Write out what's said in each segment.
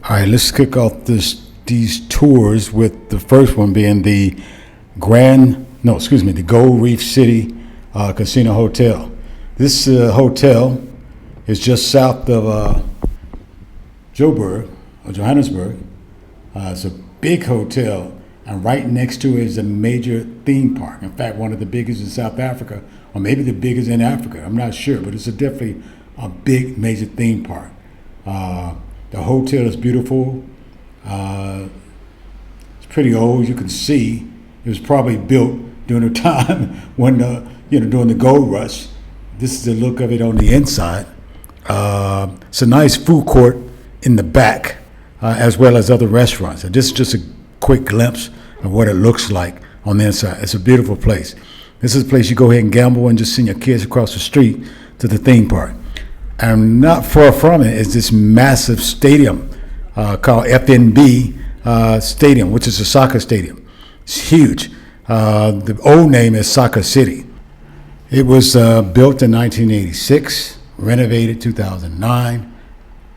All right, let's kick off these tours with the first one being the the Gold Reef City Casino Hotel. This hotel is just south of Johannesburg. It's a big hotel, and right next to it is a major theme park. In fact, one of the biggest in South Africa, or maybe the biggest in Africa. I'm not sure, but it's definitely a big major theme park. The hotel is beautiful. It's pretty old. You can see it was probably built during a time when during the gold rush. This is the look of it on the inside. It's a nice food court in the back, as well as other restaurants. And this is just a quick glimpse of what it looks like on the inside. It's a beautiful place. This is a place you go ahead and gamble and just send your kids across the street to the theme park. And not far from it is this massive stadium called FNB Stadium, which is a soccer stadium. It's huge. The old name is Soccer City. It was built in 1986, renovated 2009,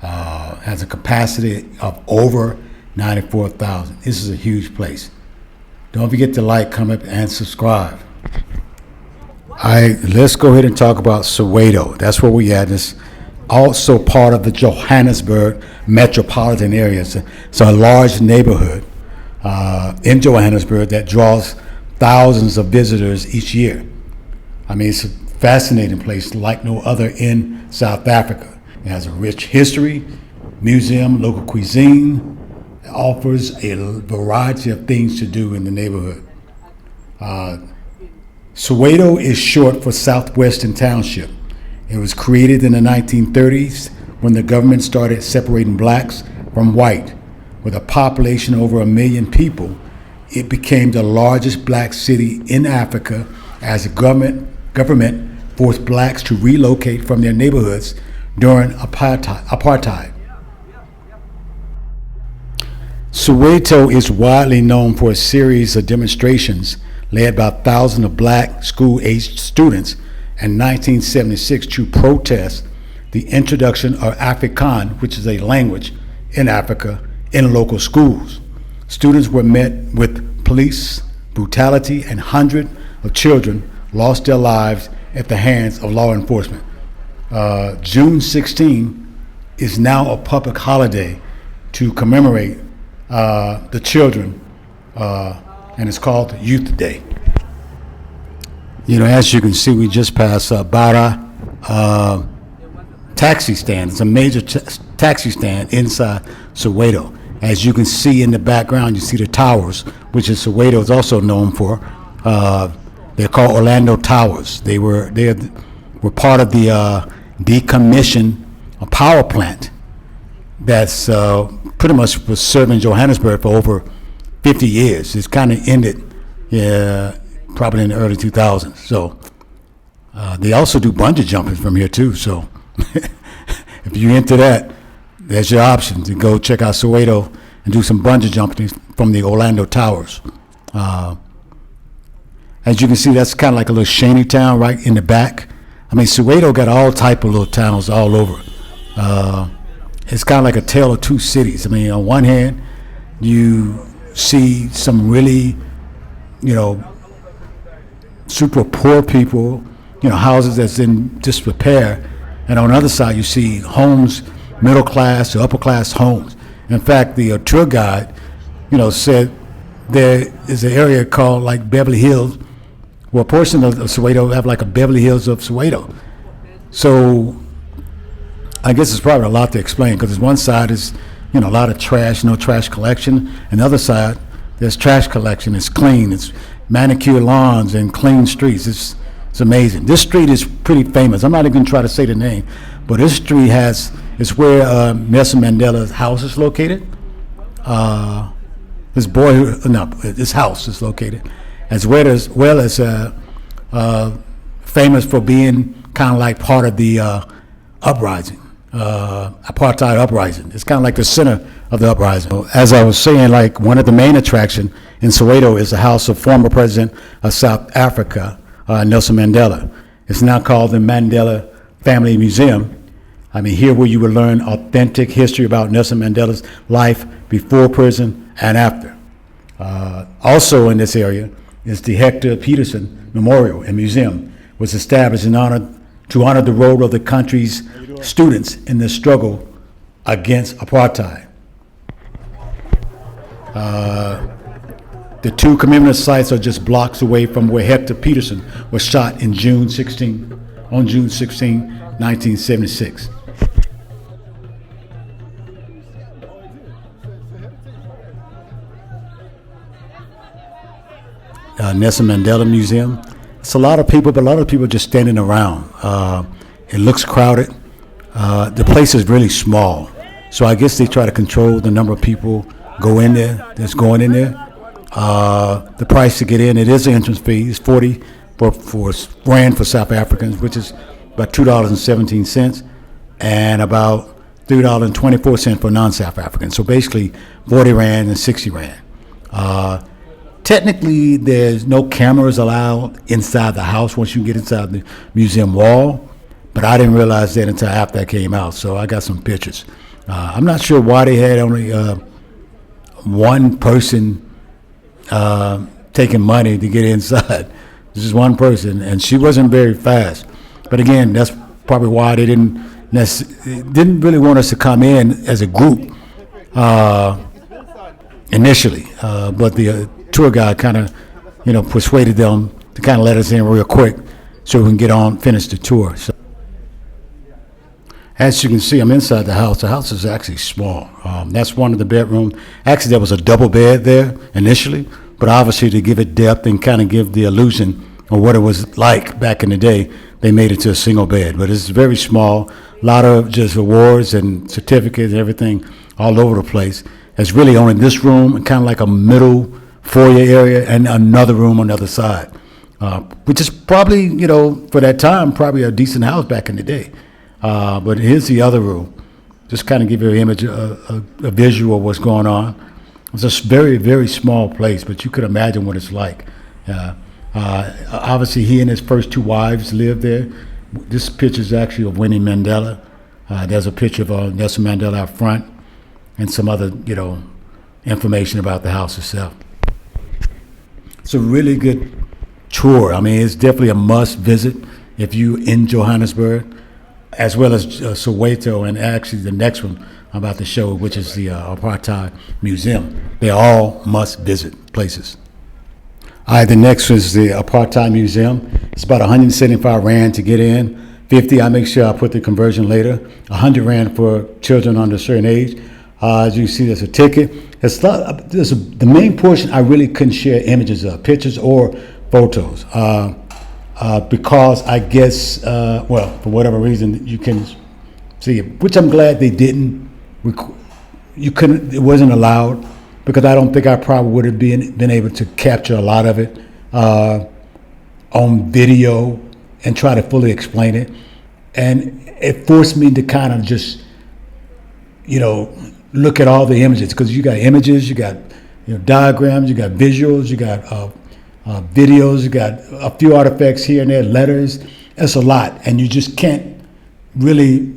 has a capacity of over 94,000. This is a huge place. Don't forget to like, comment, and subscribe. All right, let's go ahead and talk about Soweto. That's where we at. It's also part of the Johannesburg metropolitan area. It's a large neighborhood in Johannesburg that draws thousands of visitors each year. I mean, it's a fascinating place like no other in South Africa. It has a rich history, museum, local cuisine. It offers a variety of things to do in the neighborhood. Soweto is short for Southwestern Township. It was created in the 1930s when the government started separating blacks from white. With a population over 1 million people, it became the largest black city in Africa as the government forced blacks to relocate from their neighborhoods during apartheid. Soweto is widely known for a series of demonstrations led by thousands of black school-aged students in 1976 to protest the introduction of Afrikaans, which is a language in Africa, in local schools. Students were met with police brutality, and hundreds of children lost their lives at the hands of law enforcement. June 16 is now a public holiday to commemorate the children, and it's called Youth Day. As you can see, we just passed Bara Taxi Stand. It's a major taxi stand inside Soweto. As you can see in the background, you see the towers, which is Soweto is also known for. They're called Orlando Towers. They were part of the decommissioned power plant that's pretty much was serving Johannesburg for over 50 years. It's kind of ended probably in the early 2000s. So they also do bungee jumping from here too. So if you're into that, there's your option to go check out Soweto and do some bungee jumping from the Orlando Towers. As you can see, that's kind of like a little shanty town right in the back. I mean, Soweto got all type of little towns all over. It's kind of like a tale of two cities. I mean, on one hand, you see some really, super poor people, houses that's in disrepair. And on the other side, you see homes, middle class to upper class homes. In fact, the tour guide, said there is an area called like Beverly Hills, where a portion of Soweto have like a Beverly Hills of Soweto. So I guess it's probably a lot to explain, because one side is, a lot of trash, no trash collection, and the other side, there's trash collection. It's clean. It's manicured lawns and clean streets. It's amazing. This street is pretty famous. I'm not even going to try to say the name, but this street it's where Nelson Mandela's house is located. His house is located, as well as famous for being kind of like part of the uprising, apartheid uprising. It's kind of like the center of the uprising. As I was saying, like one of the main attractions in Soweto is the house of former president of South Africa, Nelson Mandela. It's now called the Mandela Family Museum. I mean, here where you will learn authentic history about Nelson Mandela's life before prison and after. Also in this area is the Hector Pietersen Memorial and Museum, was established to honor the role of the country's students in the struggle against apartheid. The two commemorative sites are just blocks away from where Hector Pietersen was shot on June 16, 1976. Nelson Mandela Museum. It's a lot of people, but a lot of people just standing around. It looks crowded. The place is really small, so I guess they try to control the number of people that's going in there. The price to get in, it is an entrance fee. It's 40 for rand for South Africans, which is about $2.17, and about $3.24 for non-South Africans. So basically 40 rand and 60 rand. Technically, there's no cameras allowed inside the house once you get inside the museum wall, but I didn't realize that until after I came out, so I got some pictures. I'm not sure why they had only one person taking money to get inside. This is one person, and she wasn't very fast. But again, that's probably why they didn't really want us to come in as a group initially. But the tour guide kind of, persuaded them to kind of let us in real quick so we can finish the tour. So, as you can see, I'm inside the house. The house is actually small. That's one of the bedrooms. Actually, there was a double bed there initially, but obviously to give it depth and kind of give the illusion of what it was like back in the day, they made it to a single bed. But it's very small, a lot of just awards and certificates and everything all over the place. It's really only this room and kind of like a middle foyer area and another room on the other side, which is probably, for that time, probably a decent house back in the day. But here's the other room. Just kind of give you an image, a visual of what's going on. It's a very, very small place, but you could imagine what it's like. Obviously, he and his first two wives lived there. This picture is actually of Winnie Mandela. There's a picture of Nelson Mandela out front and some other, information about the house itself. It's a really good tour. I mean, it's definitely a must visit if you're in Johannesburg, as well as Soweto, and actually the next one I'm about to show, which is the Apartheid Museum. They're all must visit places. All right, the next is the Apartheid Museum. It's about 175 rand to get in. 50, I make sure I put the conversion later. 100 rand for children under a certain age. As you see, there's a ticket. The main portion I really couldn't share images of, pictures or photos, because I guess, for whatever reason, you can see it, which I'm glad they didn't. It wasn't allowed, because I don't think I probably would have been able to capture a lot of it on video and try to fully explain it. And it forced me to kind of just, look at all the images, because you got images, you got diagrams, you got visuals, you got videos, you got a few artifacts here and there, letters. It's a lot, and you just can't really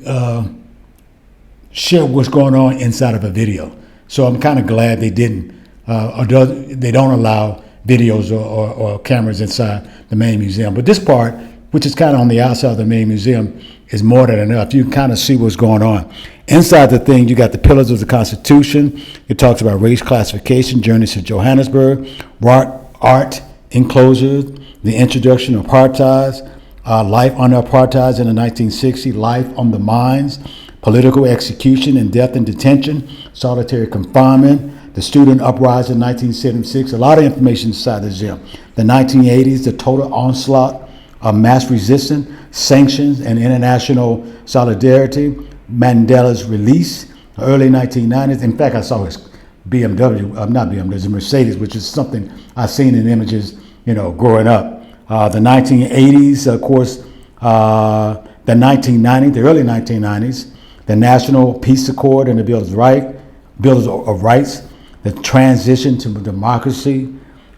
share what's going on inside of a video. So I'm kind of glad they didn't, they don't allow videos or cameras inside the main museum. But this part, which is kind of on the outside of the main museum, is more than enough. You can kind of see what's going on. Inside the thing, you got the pillars of the Constitution. It talks about race classification, journeys to Johannesburg, art enclosures, the introduction of apartheid, life under apartheid in the 1960s, life on the mines, political execution and death and detention, solitary confinement, the student uprising in 1976, a lot of information inside the museum. The 1980s, the total onslaught of mass resistance, sanctions and international solidarity, Mandela's release, early 1990s. In fact, I saw his not BMW, it's a Mercedes, which is something I've seen in images, growing up. The 1980s, of course, the 1990s, the early 1990s, the National Peace Accord and the Bill of Rights, the transition to democracy,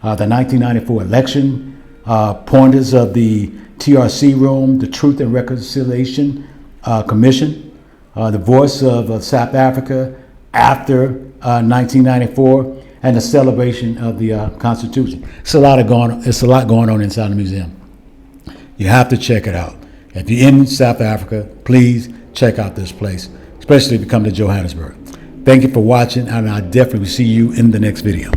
the 1994 election, pointers of the TRC room, the Truth and Reconciliation Commission, the voice of South Africa after 1994, and the celebration of the Constitution. It's a lot going on inside the museum. You have to check it out. If you're in South Africa, please check out this place, especially if you come to Johannesburg. Thank you for watching, and I definitely will see you in the next video.